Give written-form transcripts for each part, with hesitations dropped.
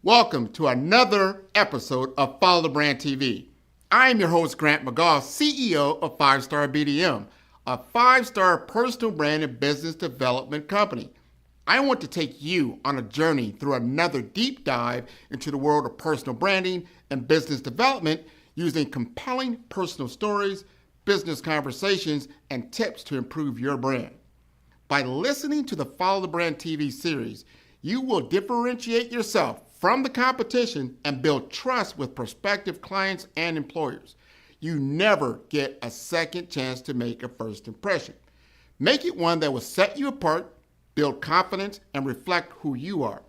Welcome to another episode of Follow the Brand TV. I am your host, Grant McGaugh, CEO of 5-Star BDM, a 5-star personal brand and business development company. I want to take you on a journey through another deep dive into the world of personal branding and business development using compelling personal stories, business conversations, and tips to improve your brand. By listening to the Follow the Brand TV series, you will differentiate yourself from the competition and build trust with prospective clients and employers. You never get a second chance to make a first impression. Make it one that will set you apart, build confidence, and reflect who you are.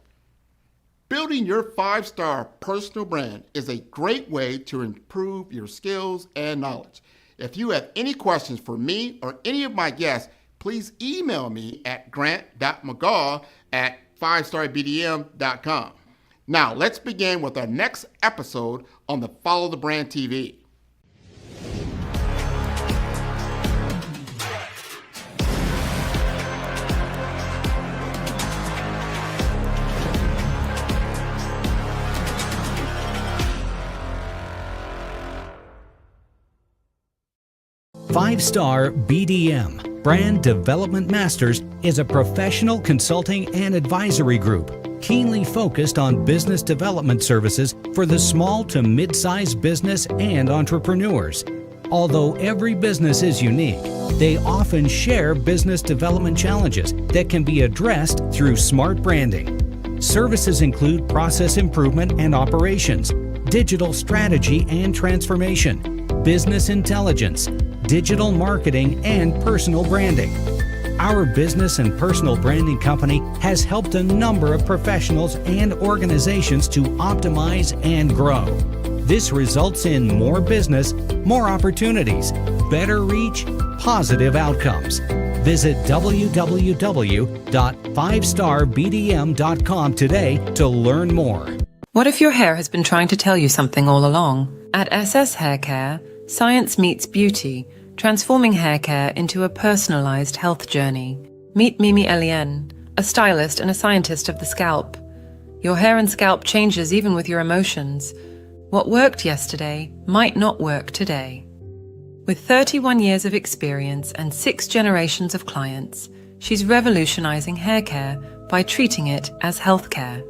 Building your 5-star personal brand is a great way to improve your skills and knowledge. If you have any questions for me or any of my guests, please email me at grant.mcgaugh@5starbdm.com. Now, let's begin with our next episode on the Follow the Brand TV. Five-Star BDM, Brand Development Masters, is a professional consulting and advisory group keenly focused on business development services for the small to mid-sized business and entrepreneurs. Although every business is unique, they often share business development challenges that can be addressed through smart branding. Services include process improvement and operations, digital strategy and transformation, business intelligence, digital marketing, and personal branding. Our business and personal branding company has helped a number of professionals and organizations to optimize and grow. This results in more business, more opportunities, better reach, positive outcomes. Visit www.5starbdm.com today to learn more. What if your hair has been trying to tell you something all along? At SS Hair Care, science meets beauty, transforming hair care into a personalized health journey. Meet Mimi Eliane, a stylist and a scientist of the scalp. Your hair and scalp changes even with your emotions. What worked yesterday might not work today. With 31 years of experience and 6 generations of clients, she's revolutionizing hair care by treating it as healthcare.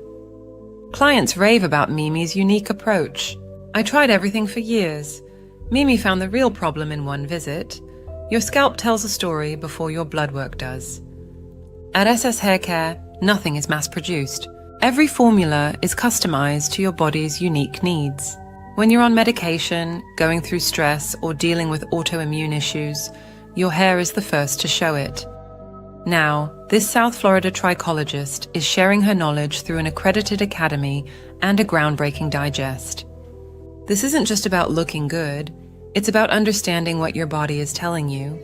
Clients rave about Mimi's unique approach. I tried everything for years. Mimi found the real problem in one visit. Your scalp tells a story before your blood work does. At SS Hair Care, nothing is mass-produced. Every formula is customized to your body's unique needs. When you're on medication, going through stress, or dealing with autoimmune issues, your hair is the first to show it. Now, this South Florida trichologist is sharing her knowledge through an accredited academy and a groundbreaking digest. This isn't just about looking good, it's about understanding what your body is telling you.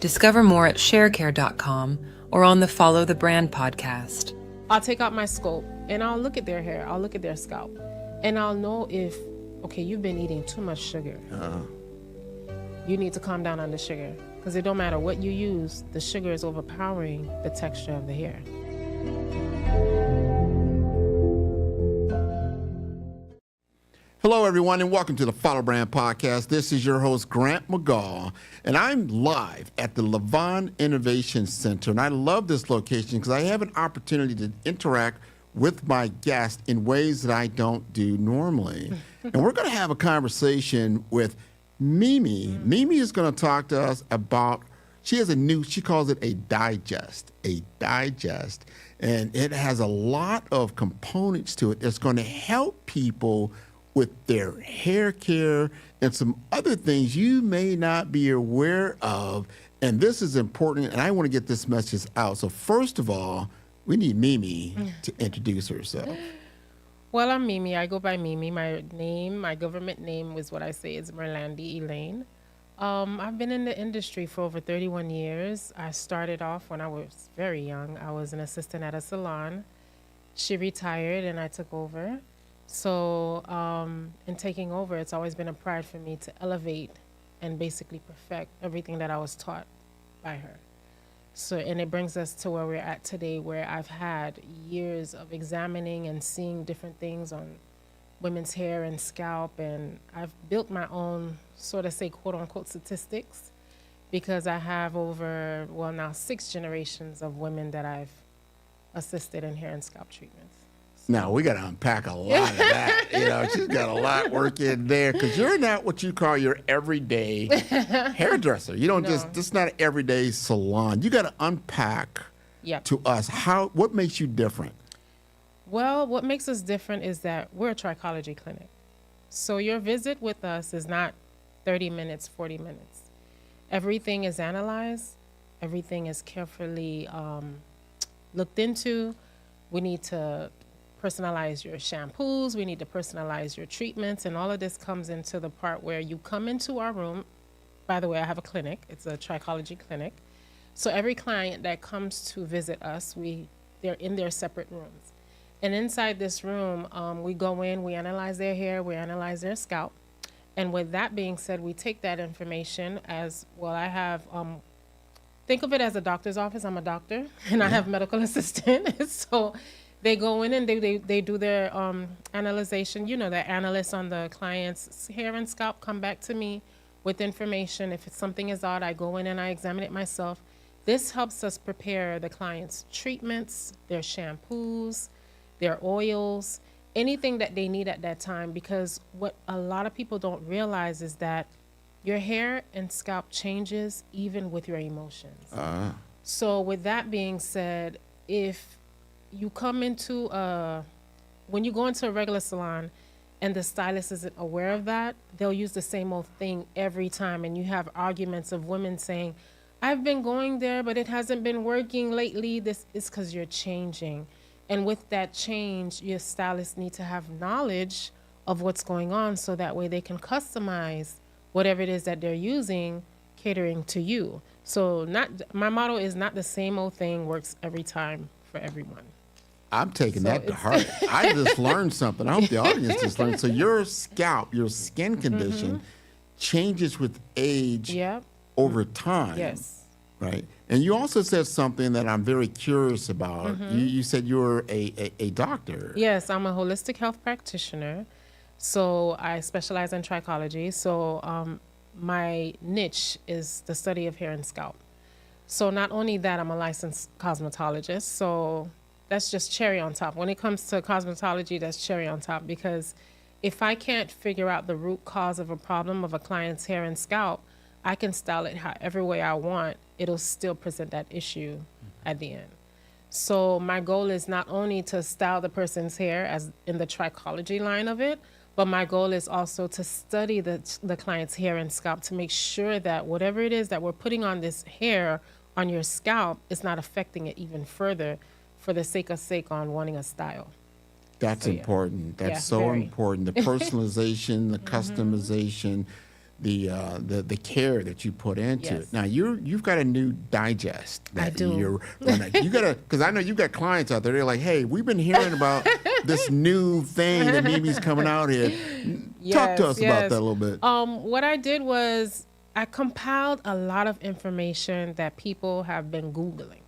Discover more at sharecare.com or on the Follow the Brand podcast. I'll take out my scope and I'll look at their hair, I'll look at their scalp, and I'll know if, okay, you've been eating too much sugar. You need to calm down on the sugar, because it don't matter what you use, the sugar is overpowering the texture of the hair. Hello, everyone, and welcome to the Follow Brand Podcast. This is your host, Grant McGaugh, and I'm live at the Levon Innovation Center. And I love this location because I have an opportunity to interact with my guests in ways that I don't do normally. And we're going to have a conversation with Mimi. Mimi is going to talk to us about, she calls it a digest, and it has a lot of components to it that's going to help people with their hair care and some other things you may not be aware of. And this is important, and I want to get this message out. So first of all, we need Mimi to introduce herself. Well, I'm Mimi. I go by Mimi. My government name is what I say is Merlandi Elaine. I've been in the industry for over 31 years. I started off when I was very young. I was an assistant at a salon. She retired and I took over. So in taking over, it's always been a pride for me to elevate and basically perfect everything that I was taught by her. So, and it brings us to where we're at today, where I've had years of examining and seeing different things on women's hair and scalp, and I've built my own, sort of say, quote unquote, statistics, because I have over, well, now 6 generations of women that I've assisted in hair and scalp treatments. Now, we got to unpack a lot of that. She's got a lot work in there, because you're not what you call your everyday hairdresser. You don't just, this is not an everyday salon. You got to unpack to us what makes you different. Well, what makes us different is that we're a trichology clinic. So your visit with us is not 30 minutes, 40 minutes. Everything is analyzed. Everything is carefully looked into. We need to personalize your shampoos. We need to personalize your treatments. And all of this comes into the part where you come into our room. By the way, I have a clinic. It's a trichology clinic. So every client that comes to visit us, they're in their separate rooms. And inside this room, we go in, we analyze their hair, we analyze their scalp. And with that being said, we take that information as, well, I have, think of it as a doctor's office. I'm a doctor, and I have medical assistant. So they go in and they do their analyzation. The analysts on the client's hair and scalp come back to me with information. If something is odd, I go in and I examine it myself. This helps us prepare the client's treatments, their shampoos, their oils, anything that they need at that time, because what a lot of people don't realize is that your hair and scalp changes even with your emotions. So with that being said, if you come into when you go into a regular salon and the stylist isn't aware of that, they'll use the same old thing every time. And you have arguments of women saying, I've been going there, but it hasn't been working lately. This is because you're changing. And with that change, your stylists need to have knowledge of what's going on, so that way they can customize whatever it is that they're using, catering to you. So my motto is not the same old thing works every time for everyone. I'm taking that to heart. I just learned something. I hope the audience just learned. So your scalp, your skin condition changes with age over time. Yes. Right. And you also said something that I'm very curious about. You said you're a doctor. Yes, I'm a holistic health practitioner. So I specialize in trichology. So my niche is the study of hair and scalp. So not only that, I'm a licensed cosmetologist. So that's just cherry on top. When it comes to cosmetology, that's cherry on top, because if I can't figure out the root cause of a problem of a client's hair and scalp, I can style it however way I want. It'll still present that issue at the end. So my goal is not only to style the person's hair as in the trichology line of it, but my goal is also to study the client's hair and scalp to make sure that whatever it is that we're putting on this hair on your scalp is not affecting it even further, for the sake on wanting a style. That's important. That's so very important. The personalization, the customization, the care that you put into it. Now you've got a new digest. That I do. You gotta, because I know you've got clients out there. They're like, hey, we've been hearing about this new thing that Mimi's coming out here. Talk to us about that a little bit. What I did was I compiled a lot of information that people have been Googling,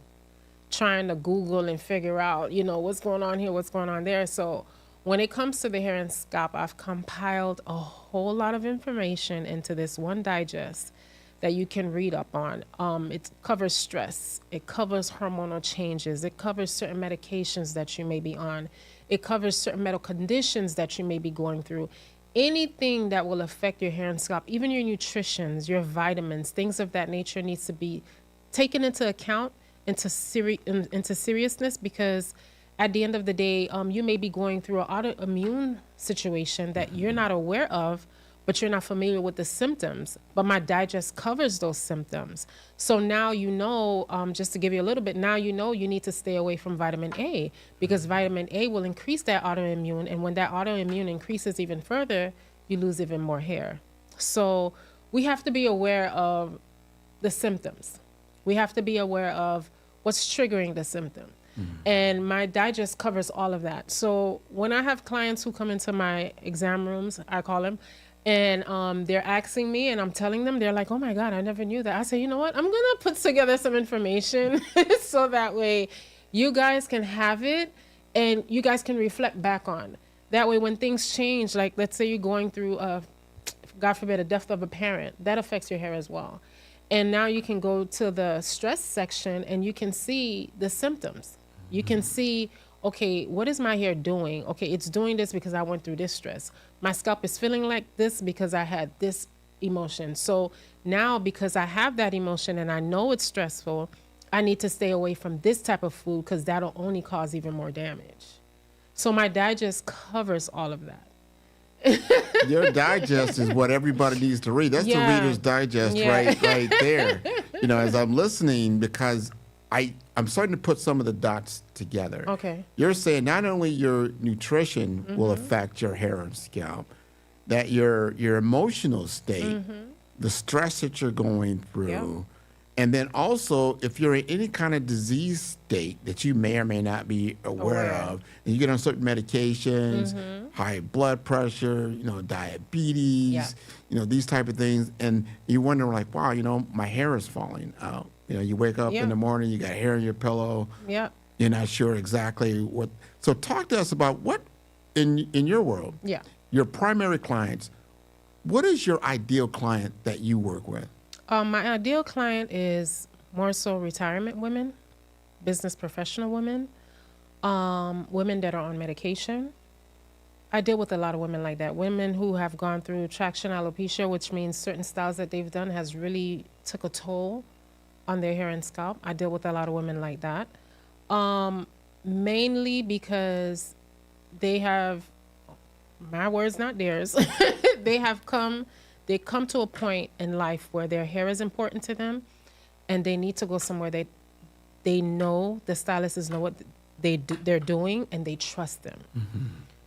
trying to Google and figure out, what's going on here, what's going on there. So when it comes to the hair and scalp, I've compiled a whole lot of information into this one digest that you can read up on. It covers stress. It covers hormonal changes. It covers certain medications that you may be on. It covers certain medical conditions that you may be going through. Anything that will affect your hair and scalp, even your nutritions, your vitamins, things of that nature needs to be taken into account, into seriousness, because at the end of the day, you may be going through an autoimmune situation that you're not aware of, but you're not familiar with the symptoms. But my digest covers those symptoms. So now just to give you a little bit, now you need to stay away from vitamin A, because vitamin A will increase that autoimmune. And when that autoimmune increases even further, you lose even more hair. So we have to be aware of the symptoms. We have to be aware of what's triggering the symptom. And my digest covers all of that. So when I have clients who come into my exam rooms, I call them, And they're asking me, and I'm telling them, they're like, oh my God, I never knew that. I say, you know what? I'm going to put together some information so that way you guys can have it and you guys can reflect back on. That way, when things change, like let's say you're going through, God forbid, a death of a parent, that affects your hair as well. And now you can go to the stress section and you can see the symptoms. You can see, okay, what is my hair doing? Okay, it's doing this because I went through this stress. My scalp is feeling like this because I had this emotion. So now, because I have that emotion and I know it's stressful, I need to stay away from this type of food because that'll only cause even more damage. So my digest covers all of that. Your digest is what everybody needs to read. That's the Reader's Digest right there. You know, as I'm listening, because I'm starting to put some of the dots together. Okay. You're saying not only your nutrition will affect your hair and scalp, that your emotional state, the stress that you're going through, and then also if you're in any kind of disease state that you may or may not be aware of, and you get on certain medications, high blood pressure, you know, diabetes, you know, these type of things, and you wonder like, wow, you know, my hair is falling out. You know, you wake up in the morning, you got hair in your pillow. You're not sure exactly what. So talk to us about what, in your world, your primary clients, what is your ideal client that you work with? My ideal client is more so retirement women, business professional women, women that are on medication. I deal with a lot of women like that. Women who have gone through traction alopecia, which means certain styles that they've done has really took a toll on their hair and scalp. I deal with a lot of women like that. Mainly because they have, my words, not theirs, they come to a point in life where their hair is important to them and they need to go somewhere they know the stylists know what they're doing and they trust them.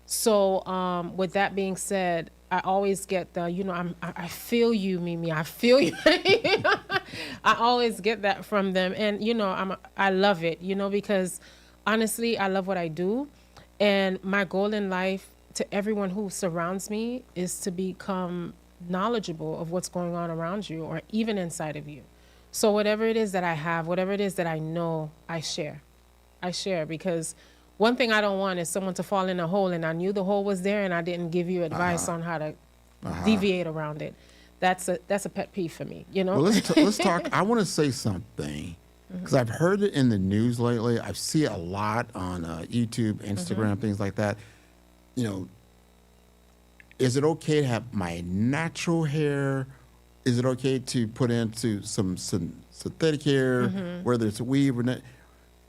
So with that being said, I always get the, you know, I feel you, Mimi. I feel you. I always get that from them. And, you know, I love it, you know, because honestly, I love what I do. And my goal in life to everyone who surrounds me is to become knowledgeable of what's going on around you or even inside of you. So whatever it is that I have, whatever it is that I know, I share. Because one thing I don't want is someone to fall in a hole and I knew the hole was there and I didn't give you advice on how to deviate around it. That's a pet peeve for me, you know? Well, let's talk. I want to say something because I've heard it in the news lately. I see it a lot on YouTube, Instagram, things like that. You know, is it okay to have my natural hair? Is it okay to put into some synthetic hair, whether it's a weave or not?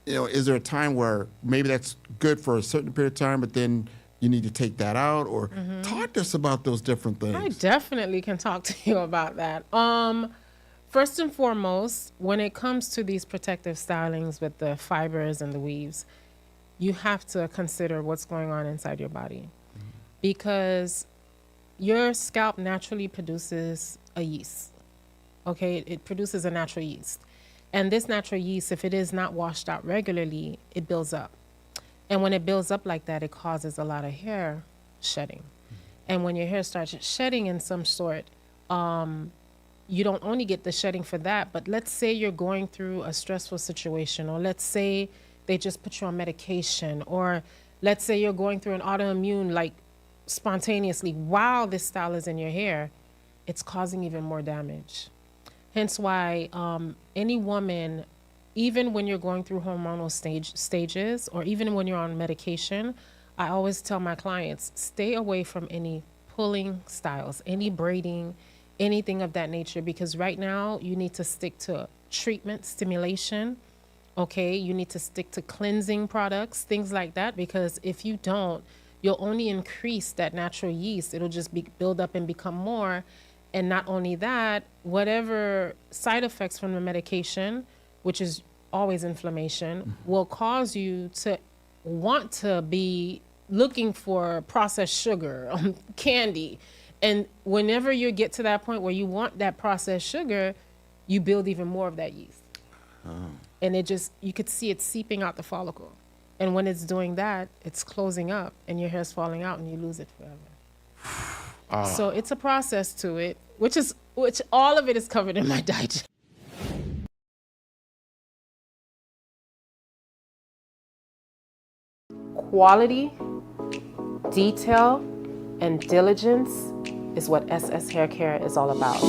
You know, is there a time where maybe that's good for a certain period of time, but then you need to take that out? Or talk to us about those different things. I definitely can talk to you about that. First and foremost, when it comes to these protective stylings with the fibers and the weaves, you have to consider what's going on inside your body. Because your scalp naturally produces a yeast. Okay, it produces a natural yeast. And this natural yeast, if it is not washed out regularly, it builds up. And when it builds up like that, it causes a lot of hair shedding. And when your hair starts shedding in some sort, you don't only get the shedding for that, but let's say you're going through a stressful situation, or let's say they just put you on medication, or let's say you're going through an autoimmune, like spontaneously while this style is in your hair, it's causing even more damage. Hence why any woman, even when you're going through hormonal stages, or even when you're on medication, I always tell my clients, stay away from any pulling styles, any braiding, anything of that nature, because right now you need to stick to treatment, stimulation, okay? You need to stick to cleansing products, things like that, because if you don't, you'll only increase that natural yeast. It'll just build up and become more. And not only that, whatever side effects from the medication, which is always inflammation, will cause you to want to be looking for processed sugar, candy. And whenever you get to that point where you want that processed sugar, you build even more of that yeast. And it just, you could see it seeping out the follicle. And when it's doing that, it's closing up and your hair's falling out and you lose it forever. So it's a process to it, which all of it is covered in my digest. Quality, detail, and diligence is what SS Hair Care is all about.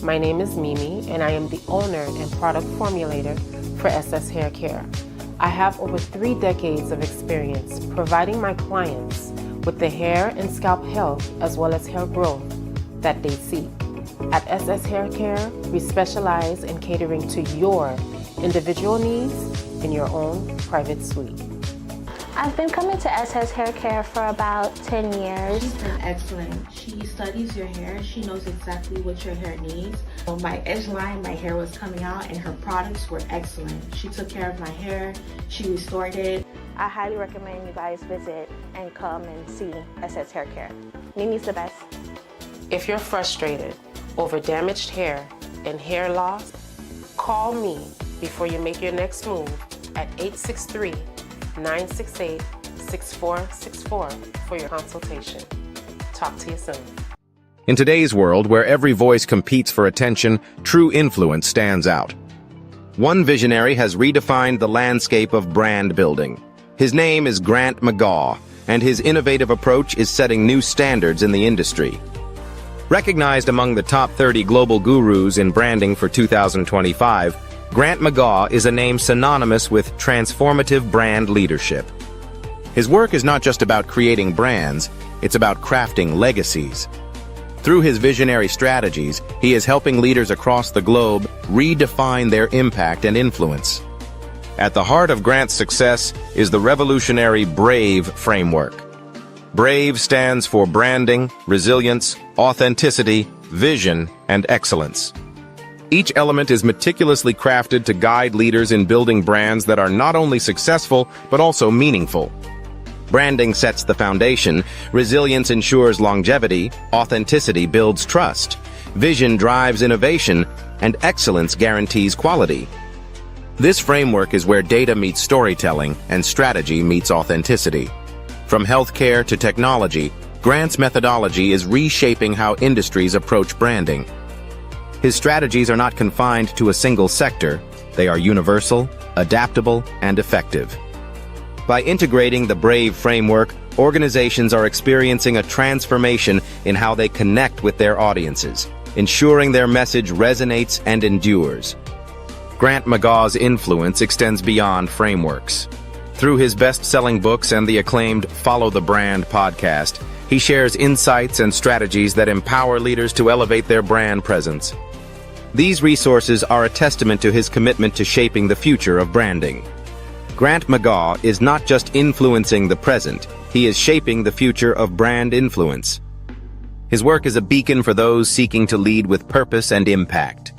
My name is Mimi, and I am the owner and product formulator for SS Hair Care. I have over 3 decades of experience providing my clients with the hair and scalp health as well as hair growth that they seek. At SS Hair Care, we specialize in catering to your individual needs in your own private suite. I've been coming to SS Hair Care for about 10 years. She's been excellent. She studies your hair. She knows exactly what your hair needs. On my edge line, my hair was coming out and her products were excellent. She took care of my hair. She restored it. I highly recommend you guys visit and come and see SS Hair Care. Mimi's the best. If you're frustrated over damaged hair and hair loss, call me before you make your next move at 863-968-6464 for your consultation. Talk to you soon. In today's world, where every voice competes for attention, true influence stands out. One visionary has redefined the landscape of brand building. His name is Grant McGaw, and his innovative approach is setting new standards in the industry. Recognized among the top 30 global gurus in branding for 2025, Grant McGaw is a name synonymous with transformative brand leadership. His work is not just about creating brands, it's about crafting legacies. Through his visionary strategies, he is helping leaders across the globe redefine their impact and influence. At the heart of Grant's success is the revolutionary BRAVE framework. BRAVE stands for branding, resilience, authenticity, vision, and excellence. Each element is meticulously crafted to guide leaders in building brands that are not only successful, but also meaningful. Branding sets the foundation, resilience ensures longevity, authenticity builds trust, vision drives innovation, and excellence guarantees quality. This framework is where data meets storytelling and strategy meets authenticity. From healthcare to technology, Grant's methodology is reshaping how industries approach branding. His strategies are not confined to a single sector. They are universal, adaptable, and effective. By integrating the BRAVE framework, organizations are experiencing a transformation in how they connect with their audiences, ensuring their message resonates and endures. Grant McGaw's influence extends beyond frameworks. Through his best-selling books and the acclaimed Follow the Brand podcast, he shares insights and strategies that empower leaders to elevate their brand presence. These resources are a testament to his commitment to shaping the future of branding. Grant McGaw is not just influencing the present, he is shaping the future of brand influence. His work is a beacon for those seeking to lead with purpose and impact.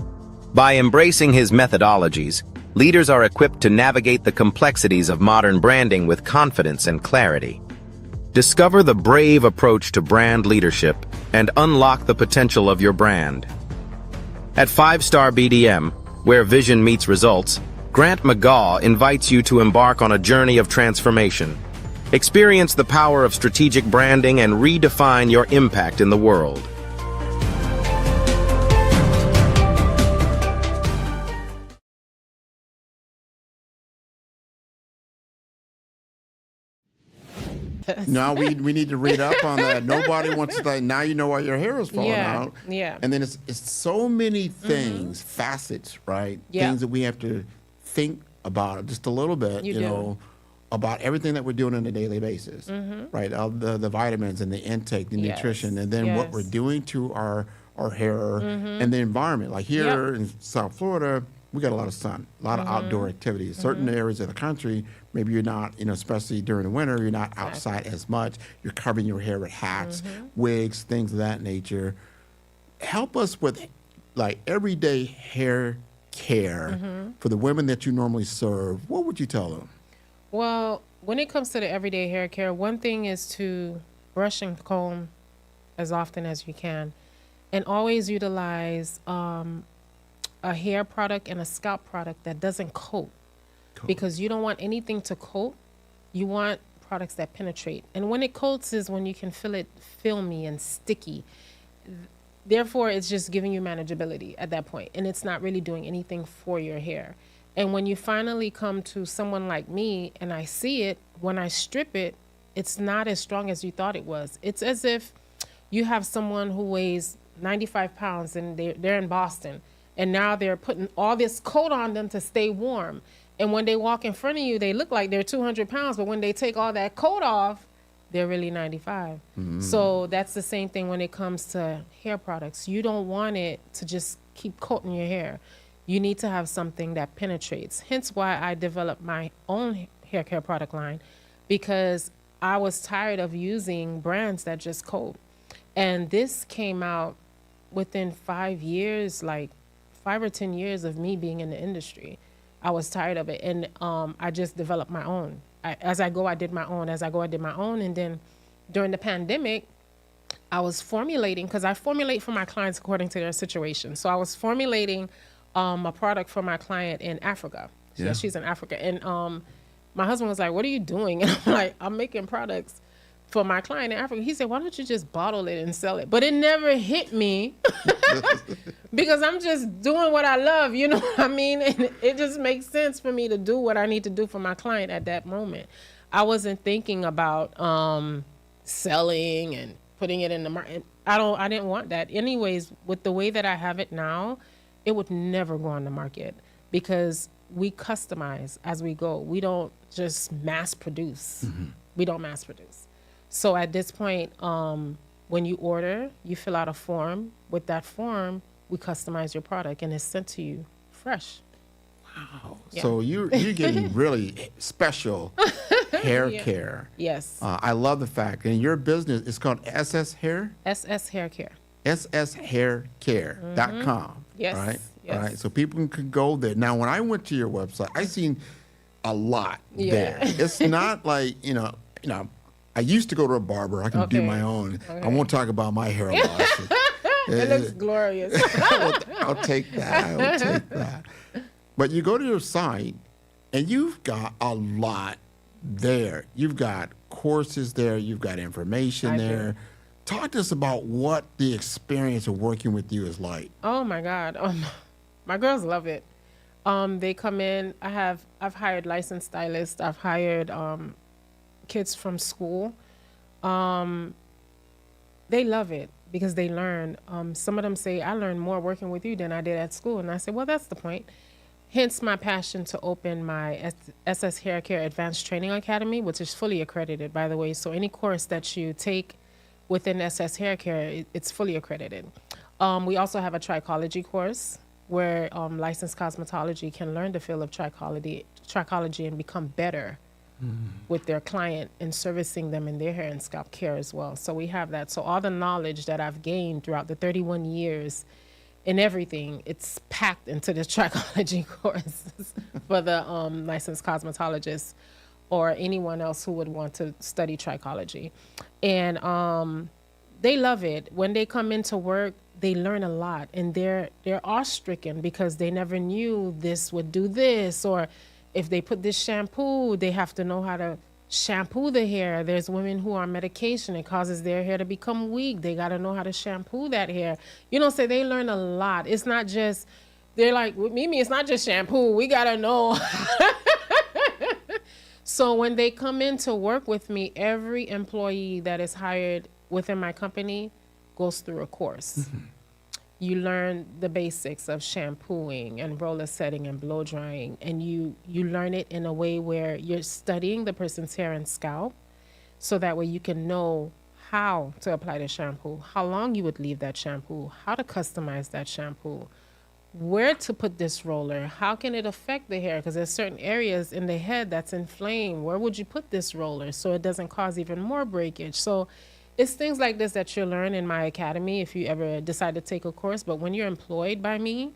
By embracing his methodologies, leaders are equipped to navigate the complexities of modern branding with confidence and clarity. Discover the BRAVE approach to brand leadership and unlock the potential of your brand. At 5-Star BDM, where vision meets results, Grant McGaw invites you to embark on a journey of transformation. Experience the power of strategic branding and redefine your impact in the world. Now we need to read up on that. Nobody wants to like. Now you know why your hair is falling out. Yeah. And then it's so many things, facets, right? Yeah. Things that we have to think about just a little bit. You You do. know, about everything that we're doing on a daily basis, right? The vitamins and the intake, the Yes. nutrition, and then what we're Yes. doing to our hair and the environment. Like here in South Florida, we got a lot of sun, a lot of outdoor activities. Certain areas of the country, maybe you're not, especially during the winter, you're not outside as much. You're covering your hair with hats, wigs, things of that nature. Help us with like everyday hair care for the women that you normally serve. What would you tell them? Well, when it comes to the everyday hair care, one thing is to brush and comb as often as you can, and always utilize a hair product and a scalp product that doesn't coat, because you don't want anything to coat. You want products that penetrate. And when it coats is when you can feel it filmy and sticky. Therefore, it's just giving you manageability at that point, and it's not really doing anything for your hair. And when you finally come to someone like me and I see it, when I strip it, it's not as strong as you thought it was. It's as if you have someone who weighs 95 pounds and they're in Boston, and now they're putting all this coat on them to stay warm. And when they walk in front of you, they look like they're 200 pounds, but when they take all that coat off, they're really 95. So that's the same thing when it comes to hair products. You don't want it to just keep coating your hair. You need to have something that penetrates. Hence why I developed my own hair care product line, because I was tired of using brands that just coat. And this came out within 5 years, like 5 or 10 years of me being in the industry. I was tired of it, and I just developed my own. As I go, I did my own. As I go, I did my own. And then during the pandemic, I was formulating, because I formulate for my clients according to their situation. So I was formulating a product for my client in Africa. Yeah. She's in Africa. And my husband was like, "What are you doing?" And I'm like, "I'm making products for my client in Africa." He said, "Why don't you just bottle it and sell it?" But it never hit me because I'm just doing what I love, you know what I mean? And it just makes sense for me to do what I need to do for my client at that moment. I wasn't thinking about selling and putting it in the market. I didn't want that. Anyways, with the way that I have it now, it would never go on the market because we customize as we go. We don't just mass produce. We don't mass produce. So at this point, when you order, you fill out a form. With that form, we customize your product, and it's sent to you fresh. Wow. Yeah. So you're getting really special hair care. Yes. I love the fact, and your business is called SS Hair? SS Hair Care. sshaircare.com. Yes. Right? Yes. All right. So people can go there. Now, when I went to your website, I seen a lot there. It's not like, I used to go to a barber. I can do my own. I won't talk about my hair loss. It looks glorious. I'll take that. But you go to your site, and you've got a lot there. You've got courses there. You've got information there. Talk to us about what the experience of working with you is like. Oh my God. My girls love it. They come in. I've hired licensed stylists. I've hired kids from school. They love it because they learn. Some of them say, "I learned more working with you than I did at school." And I say, well, that's the point. Hence my passion to open my SS Hair Care Advanced Training Academy, which is fully accredited, by the way. So any course that you take within SS Hair Care, it's fully accredited. We also have a trichology course where licensed cosmetology can learn the field of trichology and become better with their client and servicing them in their hair and scalp care as well. So we have that. So all the knowledge that I've gained throughout the 31 years in everything, it's packed into the trichology course for the licensed cosmetologists or anyone else who would want to study trichology. And they love it. When they come into work, they learn a lot, and they're awe-stricken because they never knew this would do this, or if they put this shampoo, they have to know how to shampoo the hair. There's women who are on medication. It causes their hair to become weak. They got to know how to shampoo that hair. So they learn a lot. It's not just, they're like, with Mimi, it's not just shampoo. We got to know. So when they come in to work with me, every employee that is hired within my company goes through a course. You learn the basics of shampooing and roller setting and blow drying, and you learn it in a way where you're studying the person's hair and scalp, so that way you can know how to apply the shampoo, how long you would leave that shampoo, how to customize that shampoo, where to put this roller, how can it affect the hair, because there's certain areas in the head that's inflamed. Where would you put this roller so it doesn't cause even more breakage? So it's things like this that you'll learn in my academy if you ever decide to take a course. But when you're employed by me,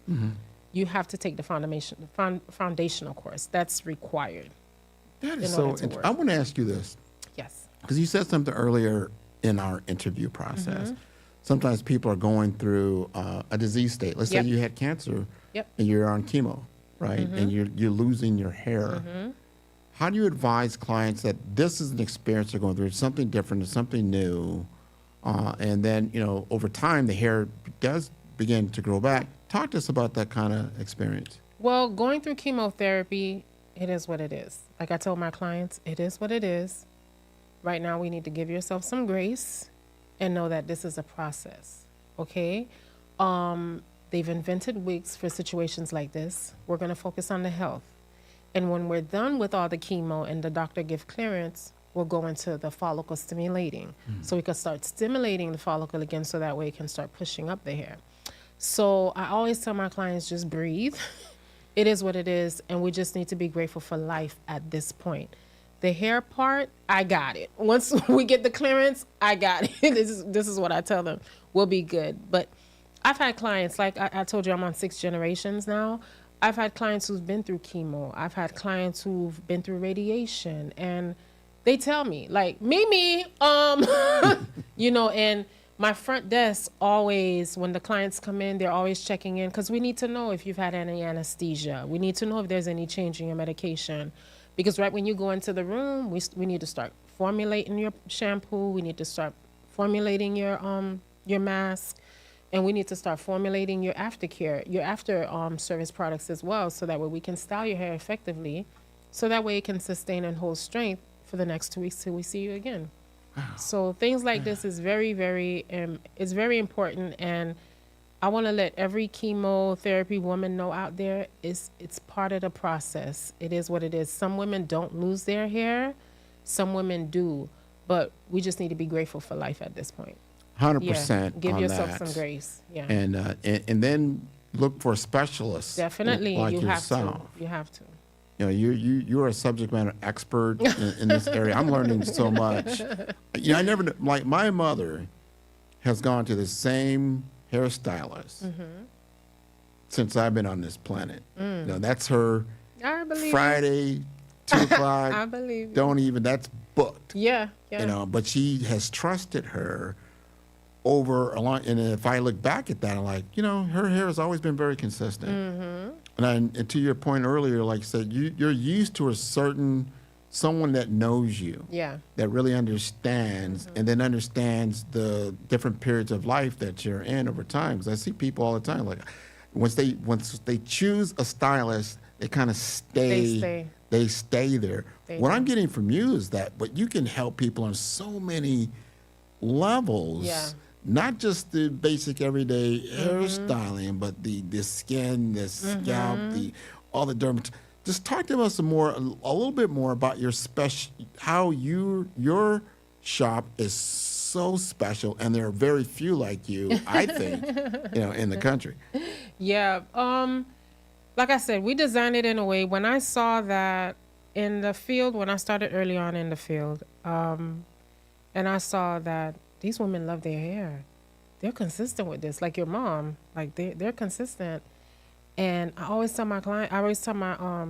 you have to take the foundational course. That's required. That is so interesting. I want to ask you this. Yes. Because you said something earlier in our interview process. Sometimes people are going through a disease state. Let's say you had cancer and you're on chemo, right? And you're losing your hair. how do you advise clients that this is an experience they're going through, it's something different, it's something new, and then, over time, the hair does begin to grow back. Talk to us about that kind of experience. Well, going through chemotherapy, it is what it is. Like I told my clients, it is what it is. Right now, we need to give yourself some grace and know that this is a process, okay? They've invented wigs for situations like this. We're going to focus on the health. And when we're done with all the chemo and the doctor give clearance, we'll go into the follicle stimulating. So we can start stimulating the follicle again so that way it can start pushing up the hair. So I always tell my clients, just breathe. It is what it is, and we just need to be grateful for life at this point. The hair part, I got it. Once we get the clearance, I got it. This is what I tell them. We'll be good. But I've had clients, like I told you, I'm on 6 generations now. I've had clients who've been through chemo. I've had clients who've been through radiation, and they tell me, like, Mimi, and my front desk always, when the clients come in, they're always checking in because we need to know if you've had any anesthesia. We need to know if there's any change in your medication. Because right when you go into the room, we need to start formulating your shampoo. We need to start formulating your mask. And we need to start formulating your aftercare, your after service products as well, so that way we can style your hair effectively, so that way it can sustain and hold strength for the next 2 weeks till we see you again. Wow. So things like this is very, very, it's very important, and I want to let every chemotherapy woman know out there it's part of the process. It is what it is. Some women don't lose their hair, some women do, but we just need to be grateful for life at this point. 100%. Give on yourself that. some grace. Yeah. And then look for specialists. Definitely, like you yourself. have to. You have to. You're a subject matter expert in this area. I'm learning so much. I never knew, like my mother has gone to the same hairstylist since I've been on this planet. That's her I believe Friday, 2 o'clock. I believe. Don't even, that's booked. Yeah. But she has trusted her over a long, and if I look back at that, I'm like, her hair has always been very consistent. And to your point earlier, like I said, you're used to someone that knows you, that really understands, and then understands the different periods of life that you're in over time. Because I see people all the time, like once they choose a stylist, they kind of stay. They stay there. What I'm getting from you is that, but you can help people on so many levels. Yeah. Not just the basic everyday hairstyling, but the skin, the scalp, all the dermatology. Just talk to us a little bit more about your how your shop is so special, and there are very few like you, I think, in the country. Yeah. Like I said, we designed it in a way. When I saw that in the field, when I started early on in the field, and I saw that these women love their hair. They're consistent with this, like your mom. Like they're consistent. And I always tell my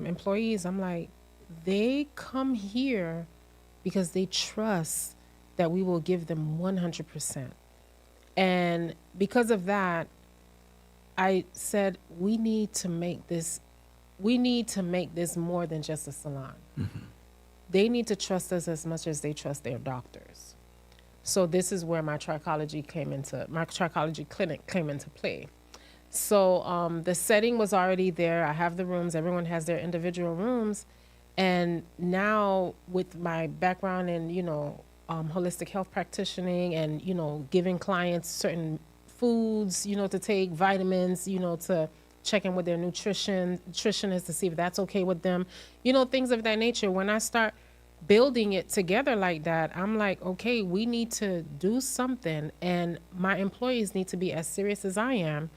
employees, I'm like, they come here because they trust that we will give them 100%. And because of that, I said, we need to make this more than just a salon. They need to trust us as much as they trust their doctors. So this is where my trichology clinic came into play. So the setting was already there. I have the rooms. Everyone has their individual rooms. And now with my background in, holistic health practitioning and, giving clients certain foods, to take, vitamins, to check in with their nutritionist to see if that's okay with them, things of that nature. When I start building it together like that, I'm like, okay, we need to do something, and my employees need to be as serious as I am.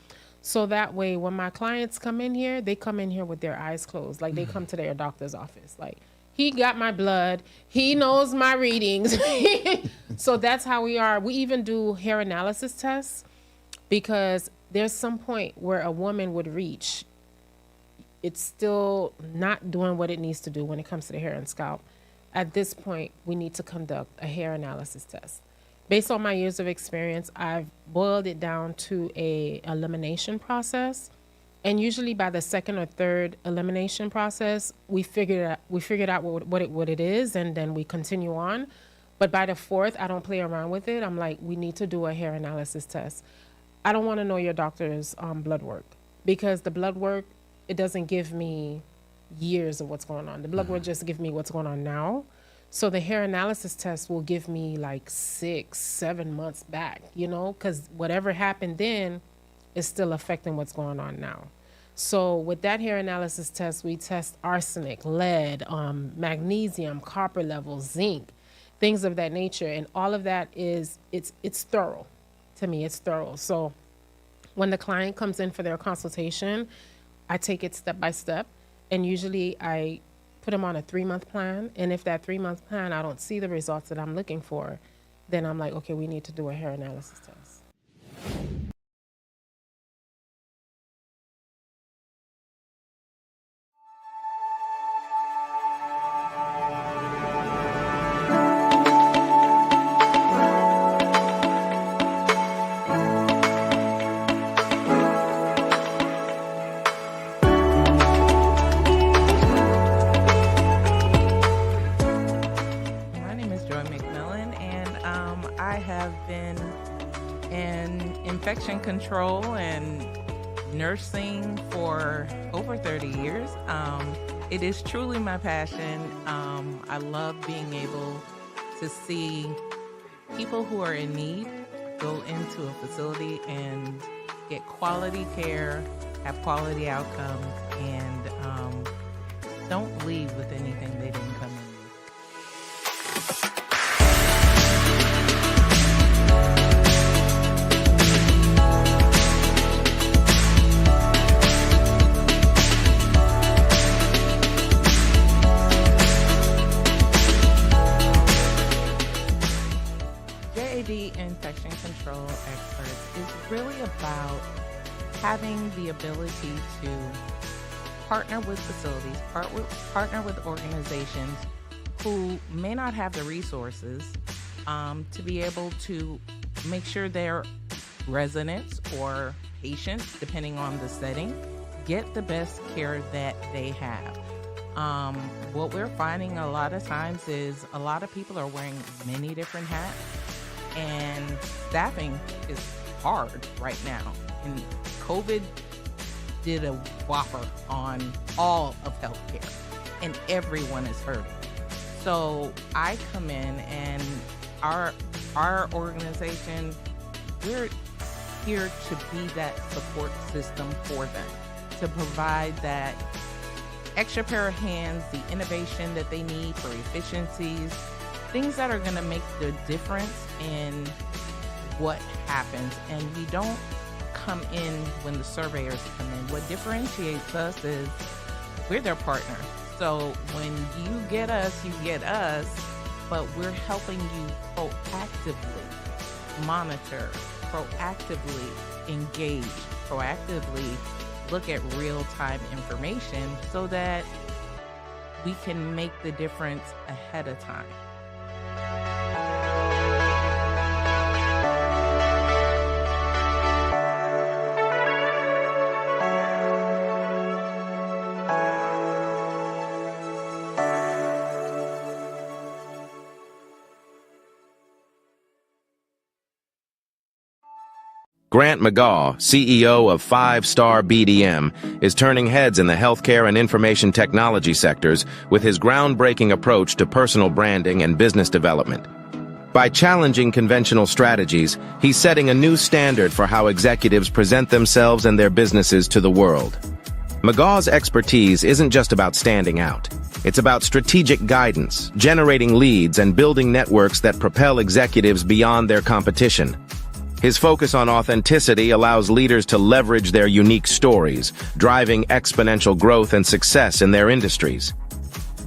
So that way, when my clients come in here, they come in here with their eyes closed. Like they come to their doctor's office. Like, he got my blood. He knows my readings. So that's how we are. We even do hair analysis tests because there's some point where a woman would reach. It's still not doing what it needs to do when it comes to the hair and scalp. At this point, we need to conduct a hair analysis test. Based on my years of experience, I've boiled it down to a elimination process. And usually by the second or third elimination process, we figured out what it is, and then we continue on. But by the fourth, I don't play around with it. I'm like, we need to do a hair analysis test. I don't want to know your doctor's blood work, because the blood work, it doesn't give me years of what's going on. The blood work just give me what's going on now. So the hair analysis test will give me like 6-7 months back, because whatever happened then is still affecting what's going on now. So with that hair analysis test, we test arsenic, lead, magnesium, copper levels, zinc, things of that nature. And all of that it's thorough. To me, it's thorough. So when the client comes in for their consultation, I take it step by step. And usually I put them on a 3-month plan. And if that 3-month plan, I don't see the results that I'm looking for, then I'm like, okay, we need to do a hair analysis test. Infection control and nursing for over 30 years. It is truly my passion. I love being able to see people who are in need go into a facility and get quality care, have quality outcomes, and don't leave with anything they didn't come in with. Infection control experts is really about having the ability to partner with facilities, partner with organizations who may not have the resources to be able to make sure their residents or patients, depending on the setting, get the best care that they have. What we're finding a lot of times is a lot of people are wearing many different hats. And staffing is hard right now. And COVID did a whopper on all of healthcare, and everyone is hurting. So I come in, and our organization, we're here to be that support system for them, to provide that extra pair of hands, the innovation that they need for efficiencies, things that are going to make the difference in what happens. And we don't come in when the surveyors come in. What differentiates us is we're their partner. So when you get us, but we're helping you proactively monitor, proactively engage, proactively look at real-time information so that we can make the difference ahead of time. Grant McGaw, CEO of 5-Star BDM, is turning heads in the healthcare and information technology sectors with his groundbreaking approach to personal branding and business development. By challenging conventional strategies, he's setting a new standard for how executives present themselves and their businesses to the world. McGaw's expertise isn't just about standing out. It's about strategic guidance, generating leads, and building networks that propel executives beyond their competition. His focus on authenticity allows leaders to leverage their unique stories, driving exponential growth and success in their industries.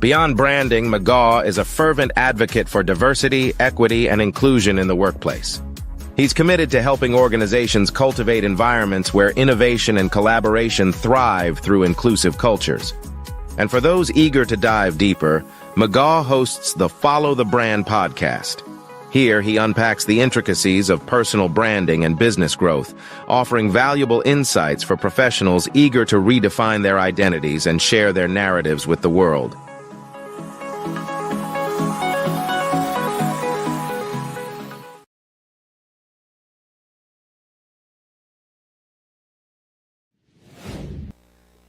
Beyond branding, McGaw is a fervent advocate for diversity, equity, and inclusion in the workplace. He's committed to helping organizations cultivate environments where innovation and collaboration thrive through inclusive cultures. And for those eager to dive deeper, McGaw hosts the Follow the Brand podcast. Here, he unpacks the intricacies of personal branding and business growth, offering valuable insights for professionals eager to redefine their identities and share their narratives with the world.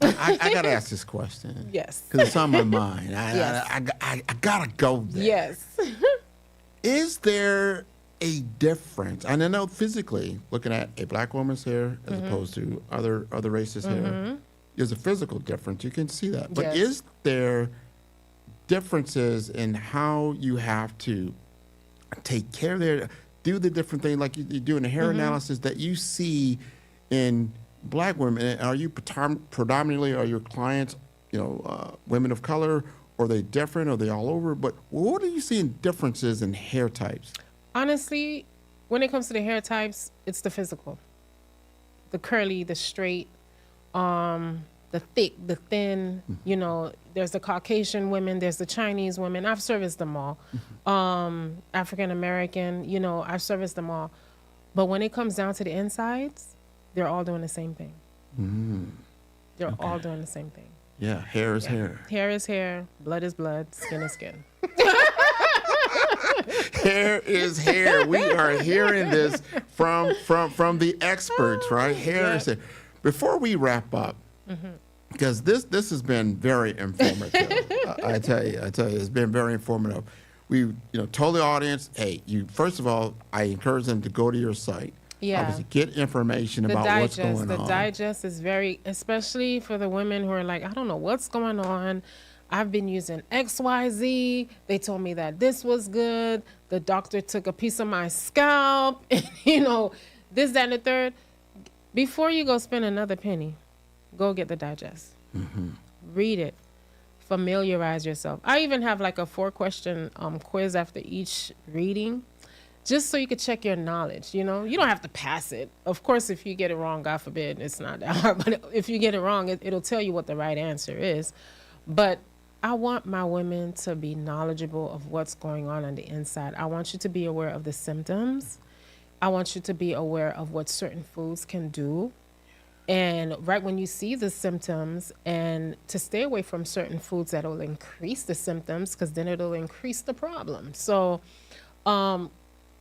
I got to ask this question. Yes. Because it's on my mind. Yes. I got to go there. Yes. Is there a difference? And I know physically, looking at a black woman's hair as opposed to other races' hair, there's a physical difference. You can see that. But Yes. is there differences in how you have to take care of their, do the different things like you do in the hair analysis that you see in black women? And are you predominantly, are your clients, women of color? Are they different? Are they all over? But what are you seeing differences in hair types? Honestly, when it comes to the hair types, it's the physical. The curly, the straight, the thick, the thin, there's the Caucasian women, there's the Chinese women. I've serviced them all. African American, I've serviced them all. But when it comes down to the insides, they're all doing the same thing. They're all doing the same thing. Yeah, hair is hair. Hair is hair, blood is blood, skin is skin. Hair is hair. We are hearing this from the experts, right? Hair is hair. Before we wrap up, because this has been very informative. I tell you, it's been very informative. We told the audience, hey, first of all, I encourage them to go to your site. Yeah. Obviously, get information about what's going on. The digest is very, especially for the women who are like, I don't know what's going on. I've been using XYZ. They told me that this was good. The doctor took a piece of my scalp. And, this, that, and the third. Before you go spend another penny, go get the digest. Read it. Familiarize yourself. I even have like a 4-question quiz after each reading, just so you could check your knowledge. You don't have to pass it. Of course, if you get it wrong, God forbid, it's not that hard. But if you get it wrong, it'll tell you what the right answer is. But I want my women to be knowledgeable of what's going on the inside. I want you to be aware of the symptoms. I want you to be aware of what certain foods can do. And right when you see the symptoms, and to stay away from certain foods that will increase the symptoms, because then it'll increase the problem. So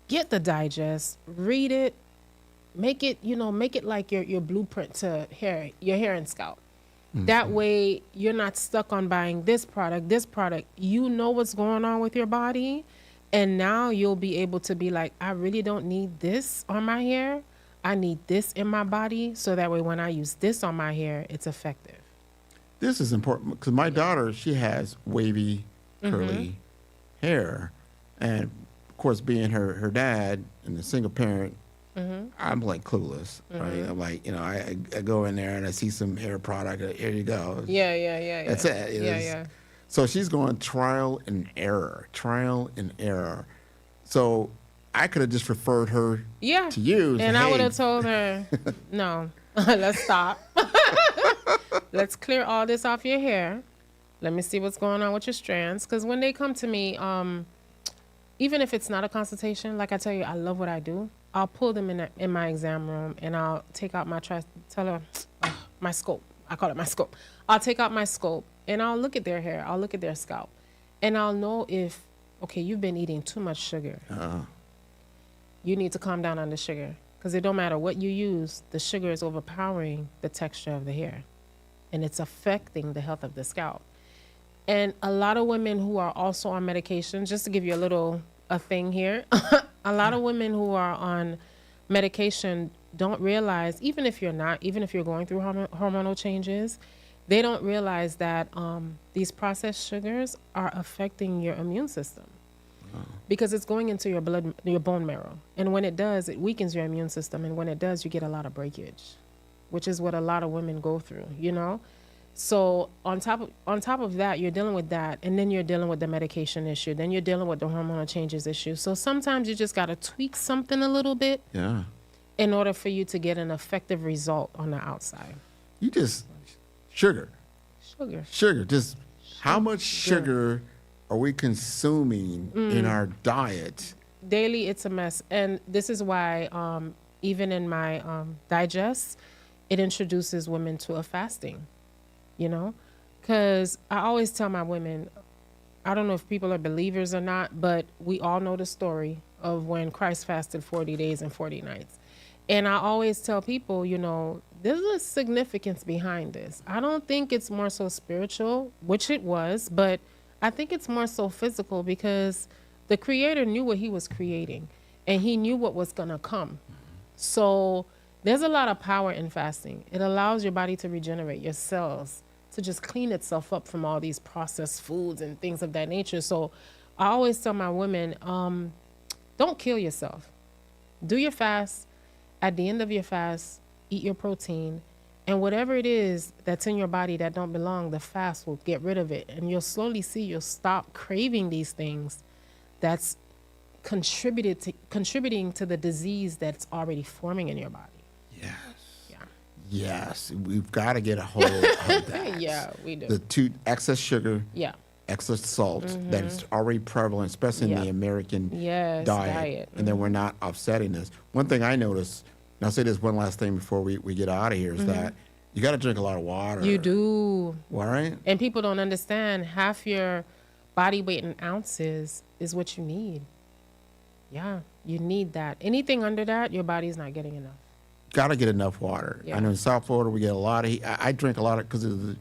get the digest, read it, make it like your blueprint to your hair and scalp. That way you're not stuck on buying this product. You know what's going on with your body. And now you'll be able to be like, I really don't need this on my hair. I need this in my body. So that way when I use this on my hair, it's effective. This is important because my daughter, she has wavy, curly hair. And of course, being her dad and a single parent, I'm like clueless, right? I'm like, I go in there and I see some hair product. Here you go. Yeah. That's it. Yeah. So she's going trial and error. So I could have just referred her to you. And I would have told her, no, let's stop. Let's clear all this off your hair. Let me see what's going on with your strands. Because when they come to me, even if it's not a consultation, like I tell you, I love what I do. I'll pull them in my exam room and I'll take out my scope. I call it my scope. I'll take out my scope and I'll look at their hair. I'll look at their scalp. And I'll know if, okay, you've been eating too much sugar. You need to calm down on the sugar. Because it don't matter what you use, the sugar is overpowering the texture of the hair. And it's affecting the health of the scalp. And a lot of women who are also on medication, just to give you a thing here, a lot of women who are on medication don't realize, even if you're going through hormonal changes, they don't realize that these processed sugars are affecting your immune system. Because it's going into your blood, your bone marrow. And when it does, it weakens your immune system. And when it does, you get a lot of breakage, which is what a lot of women go through, So on top of that, you're dealing with that, and then you're dealing with the medication issue. Then you're dealing with the hormonal changes issue. So sometimes you just got to tweak something a little bit in order for you to get an effective result on the outside. You just, sugar. Just how much sugar are we consuming in our diet daily it's a mess. And this is why even in my digest, it introduces women to a fasting, you know, because I always tell my women, I don't know if people are believers or not, but we all know the story of when Christ fasted 40 days and 40 nights. And I always tell people, you know, there's a significance behind this. I don't think it's more so spiritual, which it was, but I think it's more so physical, because the creator knew what he was creating and he knew what was going to come. So there's a lot of power in fasting. It allows your body to regenerate, your cells to just clean itself up from all these processed foods and things of that nature. So I always tell my women, don't kill yourself. Do your fast. At the end of your fast, eat your protein, and whatever it is that's in your body that don't belong, the fast will get rid of it. And you'll slowly see you'll stop craving these things that's contributing to the disease that's already forming in your body. Yes. Yeah. Yes. We've got to get a hold of that. Yeah, we do. The excess sugar. Yeah. Excess salt that is already prevalent, especially in the American diet. And then we're not offsetting this. One thing I noticed, and I'll say this one last thing before we get out of here, is that you got to drink a lot of water. You do. All right? And people don't understand half your body weight in ounces is what you need. Yeah, you need that. Anything under that, your body's not getting enough. Got to get enough water. Yeah. I know in South Florida we get a lot of heat. I drink a lot of because of the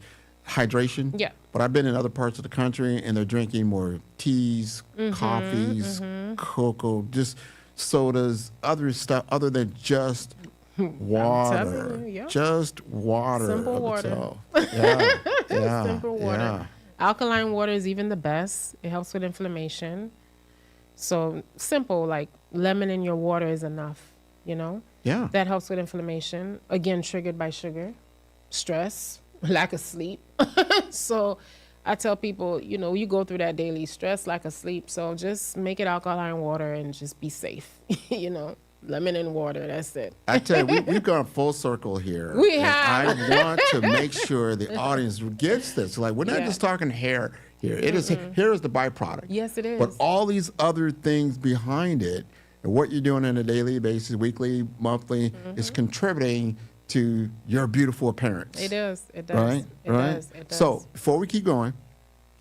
hydration. Yeah. But I've been in other parts of the country and they're drinking more teas, coffees, cocoa, just sodas, other stuff other than just water. You, yeah. Just water. Simple water. Itself. Yeah. Yeah. Simple water. Yeah. Alkaline water is even the best. It helps with inflammation. So simple, like lemon in your water is enough, you know? Yeah. That helps with inflammation. Again, triggered by sugar, stress, lack of sleep. So I tell people, you know, you go through that daily stress, lack of sleep. So just make it alkaline water and just be safe. You know, lemon and water. That's it. I tell you, we've gone full circle here. We and have. I want to make sure the audience gets this. Like, we're not just talking hair here. It is hair is the byproduct. Yes, it is. But all these other things behind it, and what you're doing on a daily basis, weekly, monthly, is contributing to your beautiful appearance. It does. It does. Right? It right? does. It does. So before we keep going,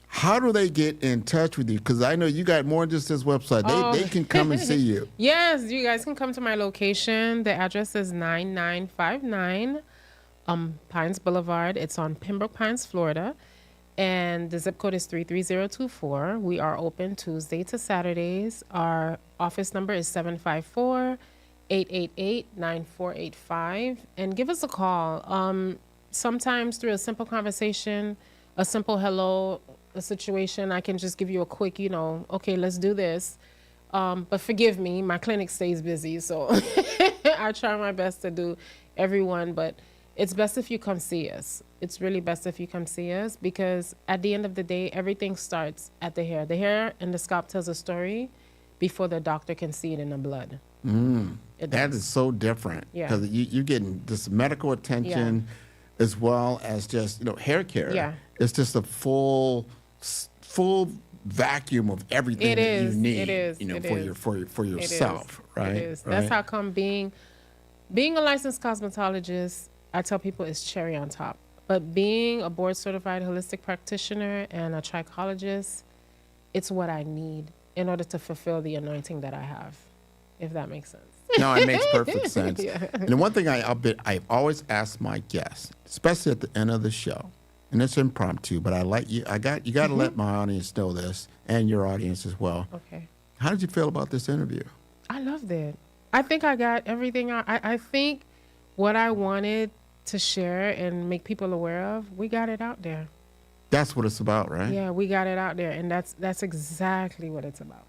how do they get in touch with you? Because I know you got more than just this website. They can come and see you. Yes, you guys can come to my location. The address is 9959 Pines Boulevard. It's on Pembroke Pines, Florida. And the zip code is 33024. We are open Tuesday to Saturdays. Our office number is 754-888-9485. And give us a call. Sometimes through a simple conversation, a simple hello, a situation, I can just give you a quick, you know, okay, let's do this. But forgive me, my clinic stays busy, so I try my best to do everyone, but it's best if you come see us. It's really best if you come see us, because at the end of the day, everything starts at the hair. The hair and the scalp tells a story before the doctor can see it in the blood. That is so different. Yeah. Because you're getting this medical attention as well as just, you know, hair care. Yeah. It's just a full vacuum of everything that you need. It is. You know, It for yourself, right? It is. Right? That's how come being a licensed cosmetologist, I tell people, is cherry on top. But being a board certified holistic practitioner and a trichologist, it's what I need in order to fulfill the anointing that I have, if that makes sense. No, it makes perfect sense. Yeah. And the one thing I've always asked my guests, especially at the end of the show, and it's impromptu, but you got to let my audience know this, and your audience as well. Okay. How did you feel about this interview? I loved it. I think I got everything. I think what I wanted to share and make people aware of, we got it out there. That's what it's about, right? Yeah, we got it out there, and that's exactly what it's about.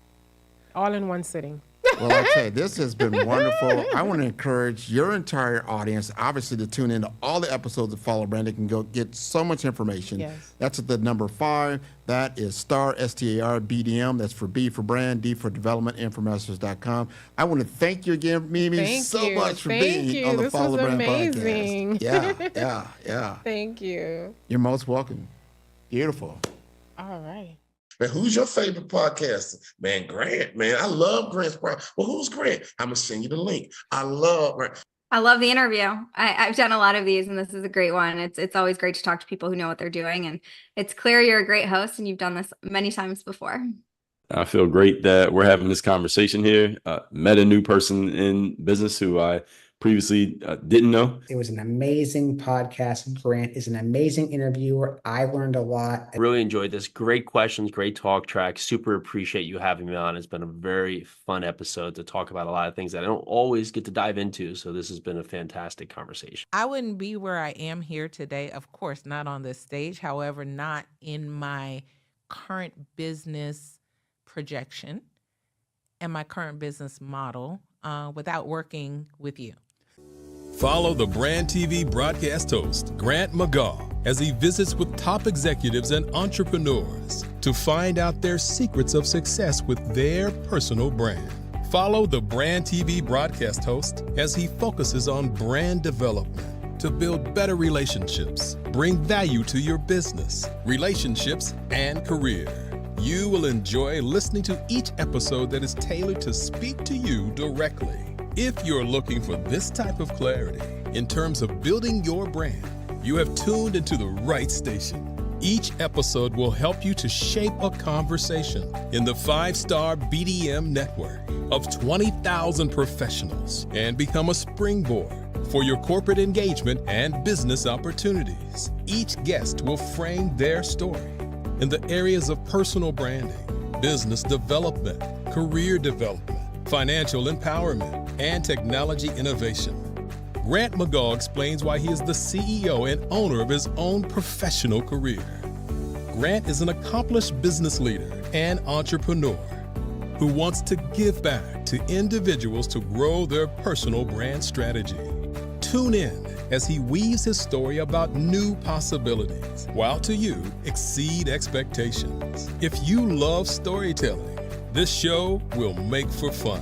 All in one sitting. Well, I tell you, this has been wonderful. I want to encourage your entire audience, obviously, to tune into all the episodes of Follow Brand. They can go get so much information. Yes. That's at the number 5. That is STAR, STAR, BDM. That's for B for brand, D for development, infomasters.com. I want to thank you again, Mimi, much for being on the Follow Brand amazing. podcast. Yeah. Thank you. You're most welcome. Beautiful. All right. Man, who's your favorite podcaster? Man, Grant, man. I love Grant's podcast. Well, who's Grant? I'm going to send you the link. I love the interview. I've done a lot of these, and this is a great one. It's always great to talk to people who know what they're doing, and it's clear you're a great host, and you've done this many times before. I feel great that we're having this conversation here. Met a new person in business who I previously didn't know. It was an amazing podcast. Grant is an amazing interviewer. I learned a lot. I really enjoyed this. Great questions, great talk track. Super appreciate you having me on. It's been a very fun episode to talk about a lot of things that I don't always get to dive into. So this has been a fantastic conversation. I wouldn't be where I am here today, of course, not on this stage. However, not in my current business projection and my current business model without working with you. Follow the Brand TV broadcast host, Grant McGaw, as he visits with top executives and entrepreneurs to find out their secrets of success with their personal brand. Follow the Brand TV broadcast host as he focuses on brand development to build better relationships, bring value to your business, relationships, and career. You will enjoy listening to each episode that is tailored to speak to you directly. If you're looking for this type of clarity in terms of building your brand, you have tuned into the right station. Each episode will help you to shape a conversation in the 5-star BDM network of 20,000 professionals and become a springboard for your corporate engagement and business opportunities. Each guest will frame their story in the areas of personal branding, business development, career development, financial empowerment, and technology innovation. Grant McGaw explains why he is the CEO and owner of his own professional career. Grant is an accomplished business leader and entrepreneur who wants to give back to individuals to grow their personal brand strategy. Tune in as he weaves his story about new possibilities, while to you exceed expectations. If you love storytelling, this show will make for fun.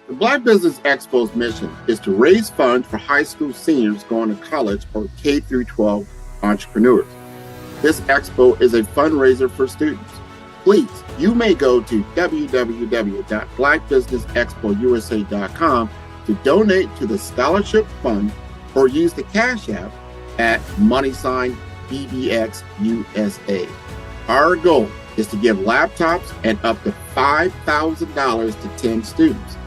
The Black Business Expo's mission is to raise funds for high school seniors going to college or K through 12 entrepreneurs. This expo is a fundraiser for students. Please, you may go to www.blackbusinessexpousa.com to donate to the scholarship fund or use the Cash App at $BBXUSA. Our goal is to give laptops and up to $5,000 to 10 students.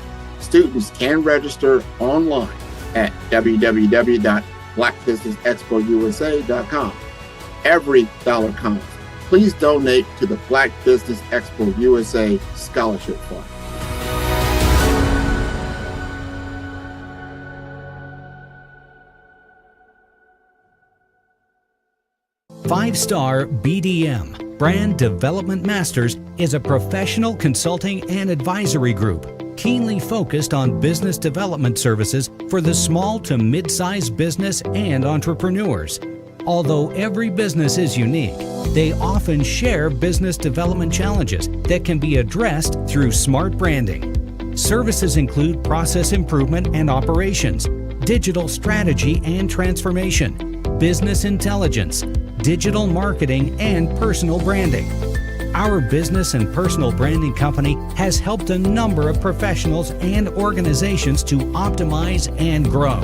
Students can register online at www.blackbusinessexpousa.com. Every dollar counts. Please donate to the Black Business Expo USA Scholarship Fund. Five-Star BDM, Brand Development Masters, is a professional consulting and advisory group keenly focused on business development services for the small to mid-sized business and entrepreneurs. Although every business is unique, they often share business development challenges that can be addressed through smart branding. Services include process improvement and operations, digital strategy and transformation, business intelligence, digital marketing, and personal branding. Our business and personal branding company has helped a number of professionals and organizations to optimize and grow.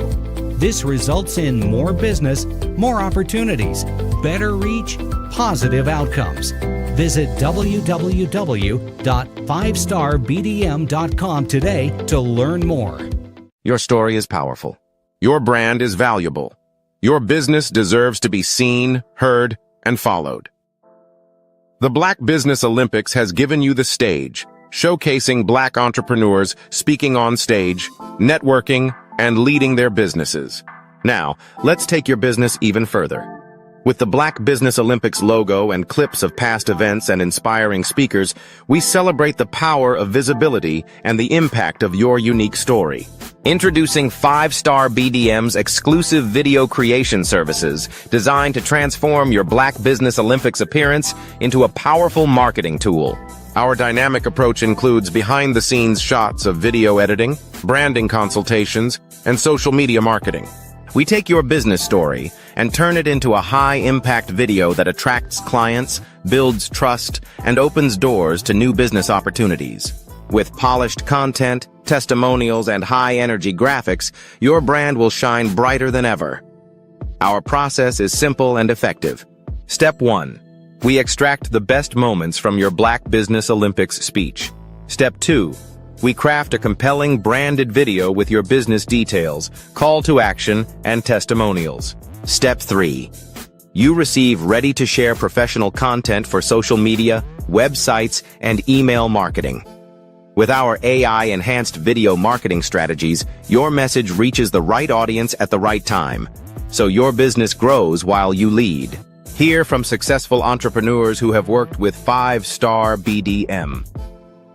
This results in more business, more opportunities, better reach, positive outcomes. Visit www.5starbdm.com today to learn more. Your story is powerful. Your brand is valuable. Your business deserves to be seen, heard, and followed. The Black Business Olympics has given you the stage, showcasing Black entrepreneurs speaking on stage, networking, and leading their businesses. Now, let's take your business even further. With the Black Business Olympics logo and clips of past events and inspiring speakers, we celebrate the power of visibility and the impact of your unique story. Introducing 5-Star BDM's exclusive video creation services designed to transform your Black Business Olympics appearance into a powerful marketing tool. Our dynamic approach includes behind-the-scenes shots of video editing, branding consultations, and social media marketing. We take your business story and turn it into a high-impact video that attracts clients, builds trust, and opens doors to new business opportunities. With polished content, testimonials, and high-energy graphics, your brand will shine brighter than ever. Our process is simple and effective. Step 1. We extract the best moments from your Black Business Olympics speech. Step 2. We craft a compelling branded video with your business details, call to action, and testimonials. Step 3. You receive ready-to-share professional content for social media, websites, and email marketing. With our AI-enhanced video marketing strategies, your message reaches the right audience at the right time, so your business grows while you lead. Hear from successful entrepreneurs who have worked with 5-Star BDM.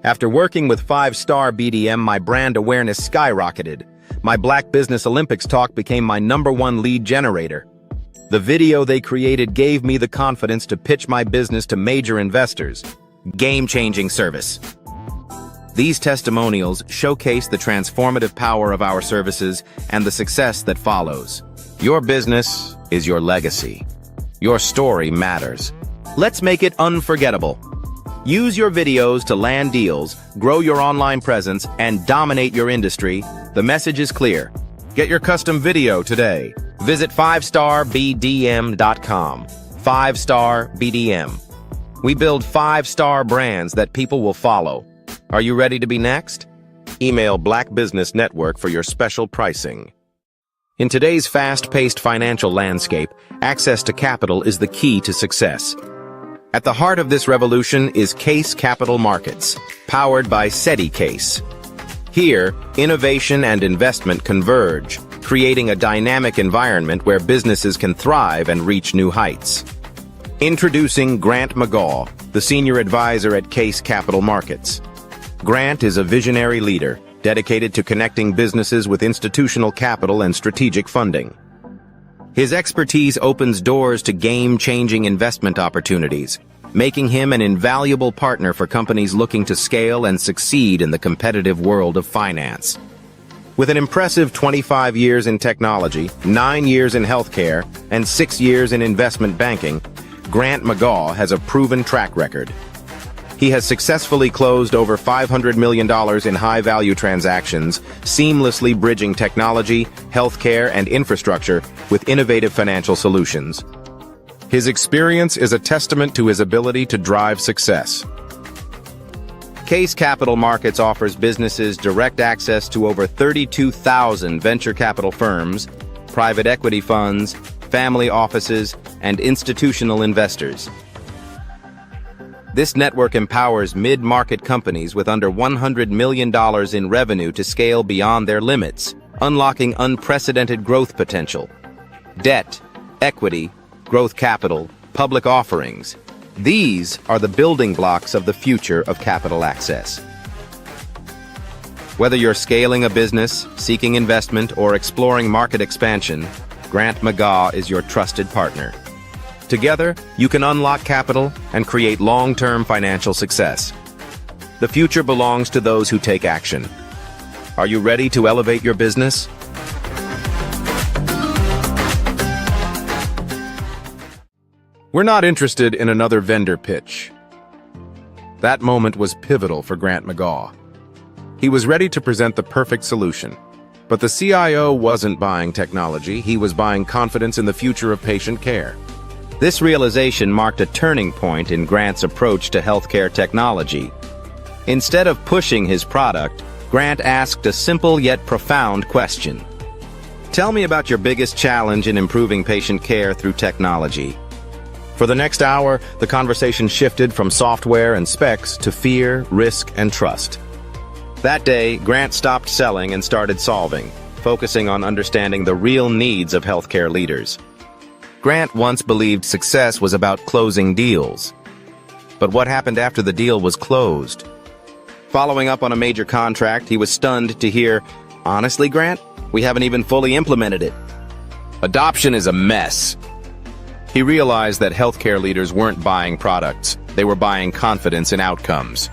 After working with 5-Star BDM, my brand awareness skyrocketed. My Black Business Olympics talk became my #1 lead generator. The video they created gave me the confidence to pitch my business to major investors. Game-changing service. These testimonials showcase the transformative power of our services and the success that follows. Your business is your legacy. Your story matters. Let's make it unforgettable. Use your videos to land deals, grow your online presence, and dominate your industry. The message is clear. Get your custom video today. Visit 5starbdm.com. 5-Star BDM. We build 5-star brands that people will follow. Are you ready to be next? Email Black Business Network for your special pricing. In today's fast-paced financial landscape, access to capital is the key to success. At the heart of this revolution is Case Capital Markets, powered by SETI Case. Here, innovation and investment converge, creating a dynamic environment where businesses can thrive and reach new heights. Introducing Grant McGaw, the Senior Advisor at Case Capital Markets. Grant is a visionary leader, dedicated to connecting businesses with institutional capital and strategic funding. His expertise opens doors to game-changing investment opportunities, making him an invaluable partner for companies looking to scale and succeed in the competitive world of finance. With an impressive 25 years in technology, 9 years in healthcare, and 6 years in investment banking, Grant McGaw has a proven track record. He has successfully closed over $500 million in high-value transactions, seamlessly bridging technology, healthcare, and infrastructure with innovative financial solutions. His experience is a testament to his ability to drive success. Case Capital Markets offers businesses direct access to over 32,000 venture capital firms, private equity funds, family offices, and institutional investors. This network empowers mid-market companies with under $100 million in revenue to scale beyond their limits, unlocking unprecedented growth potential. Debt, equity, growth capital, public offerings. These are the building blocks of the future of capital access. Whether you're scaling a business, seeking investment, or exploring market expansion, Grant McGaw is your trusted partner. Together, you can unlock capital and create long-term financial success. The future belongs to those who take action. Are you ready to elevate your business? We're not interested in another vendor pitch. That moment was pivotal for Grant McGaw. He was ready to present the perfect solution. But the CIO wasn't buying technology, he was buying confidence in the future of patient care. This realization marked a turning point in Grant's approach to healthcare technology. Instead of pushing his product, Grant asked a simple yet profound question. Tell me about your biggest challenge in improving patient care through technology. For the next hour, the conversation shifted from software and specs to fear, risk, and trust. That day, Grant stopped selling and started solving, focusing on understanding the real needs of healthcare leaders. Grant once believed success was about closing deals. But what happened after the deal was closed? Following up on a major contract, he was stunned to hear, Honestly, Grant, we haven't even fully implemented it. Adoption is a mess. He realized that healthcare leaders weren't buying products, they were buying confidence in outcomes.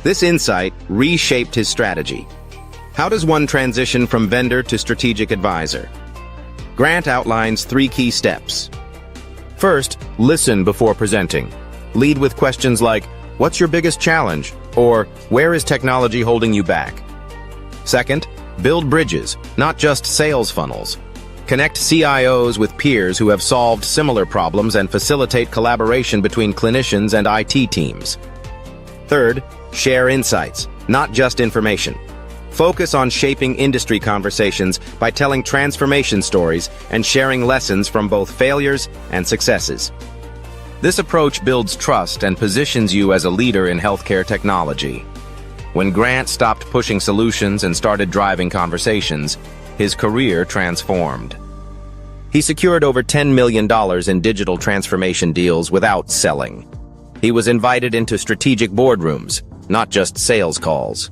This insight reshaped his strategy. How does one transition from vendor to strategic advisor? Grant outlines 3 key steps. First, listen before presenting. Lead with questions like, "What's your biggest challenge?" or "Where is technology holding you back?" Second, build bridges, not just sales funnels. Connect CIOs with peers who have solved similar problems and facilitate collaboration between clinicians and IT teams. Third, share insights, not just information. Focus on shaping industry conversations by telling transformation stories and sharing lessons from both failures and successes. This approach builds trust and positions you as a leader in healthcare technology. When Grant stopped pushing solutions and started driving conversations, his career transformed. He secured over $10 million in digital transformation deals without selling. He was invited into strategic boardrooms, not just sales calls.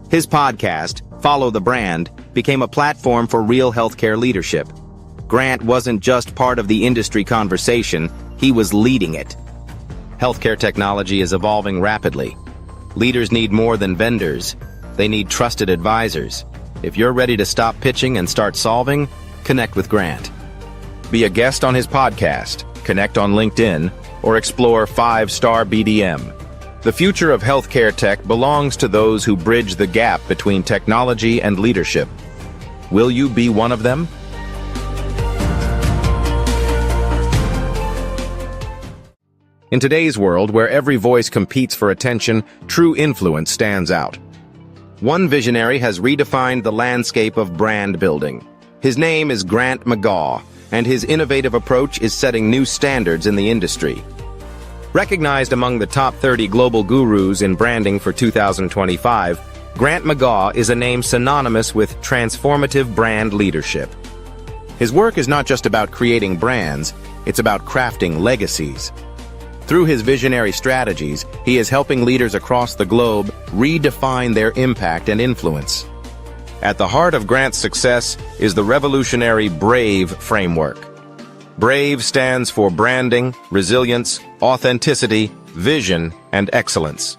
His podcast, Follow the Brand, became a platform for real healthcare leadership. Grant wasn't just part of the industry conversation, he was leading it. Healthcare technology is evolving rapidly. Leaders need more than vendors. They need trusted advisors. If you're ready to stop pitching and start solving, connect with Grant. Be a guest on his podcast, connect on LinkedIn, or explore 5-Star BDM. The future of healthcare tech belongs to those who bridge the gap between technology and leadership. Will you be one of them? In today's world, where every voice competes for attention, true influence stands out. One visionary has redefined the landscape of brand building. His name is Grant McGaw, and his innovative approach is setting new standards in the industry. Recognized among the top 30 global gurus in branding for 2025, Grant McGaw is a name synonymous with transformative brand leadership. His work is not just about creating brands, it's about crafting legacies. Through his visionary strategies, he is helping leaders across the globe redefine their impact and influence. At the heart of Grant's success is the revolutionary BRAVE framework. BRAVE stands for branding, resilience, authenticity, vision, and excellence.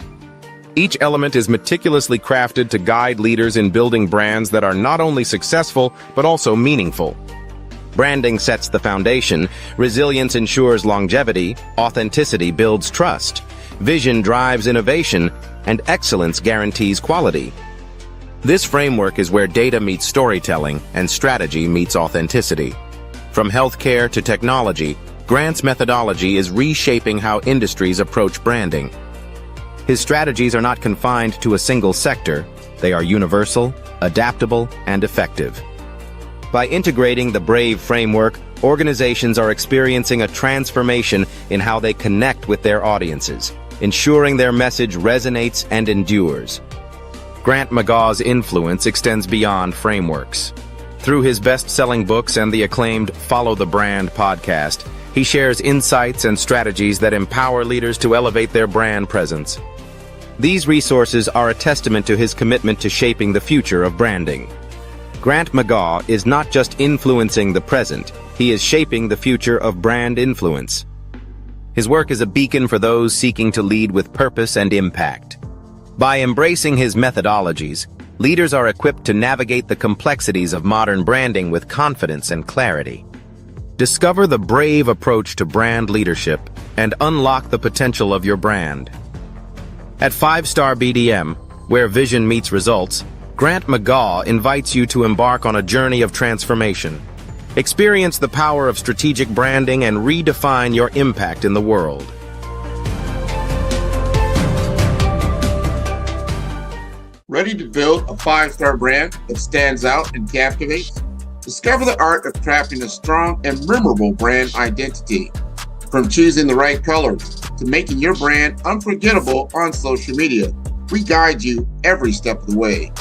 Each element is meticulously crafted to guide leaders in building brands that are not only successful, but also meaningful. Branding sets the foundation, resilience ensures longevity, authenticity builds trust, vision drives innovation, and excellence guarantees quality. This framework is where data meets storytelling and strategy meets authenticity. From healthcare to technology, Grant's methodology is reshaping how industries approach branding. His strategies are not confined to a single sector. They are universal, adaptable, and effective. By integrating the BRAVE framework, organizations are experiencing a transformation in how they connect with their audiences, ensuring their message resonates and endures. Grant McGaw's influence extends beyond frameworks. Through his best-selling books and the acclaimed Follow the Brand podcast, he shares insights and strategies that empower leaders to elevate their brand presence. These resources are a testament to his commitment to shaping the future of branding. Grant McGaw is not just influencing the present, he is shaping the future of brand influence. His work is a beacon for those seeking to lead with purpose and impact. By embracing his methodologies, leaders are equipped to navigate the complexities of modern branding with confidence and clarity. Discover the BRAVE approach to brand leadership and unlock the potential of your brand. At 5-Star BDM, where vision meets results, Grant McGaw invites you to embark on a journey of transformation. Experience the power of strategic branding and redefine your impact in the world. Ready to build a 5-star brand that stands out and captivates? Discover the art of crafting a strong and memorable brand identity. From choosing the right colors to making your brand unforgettable on social media, we guide you every step of the way.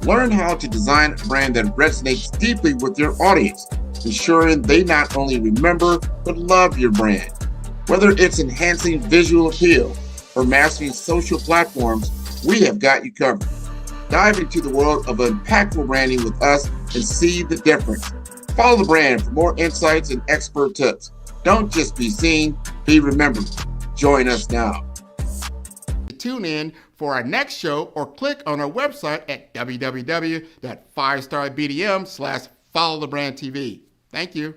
Learn how to design a brand that resonates deeply with your audience, ensuring they not only remember but love your brand. Whether it's enhancing visual appeal or mastering social platforms, we have got you covered. Dive into the world of impactful branding with us and see the difference. Follow the brand for more insights and expert tips. Don't just be seen, be remembered. Join us now. Tune in for our next show or click on our website at www.5starbdm/followthebrandtv. Thank you.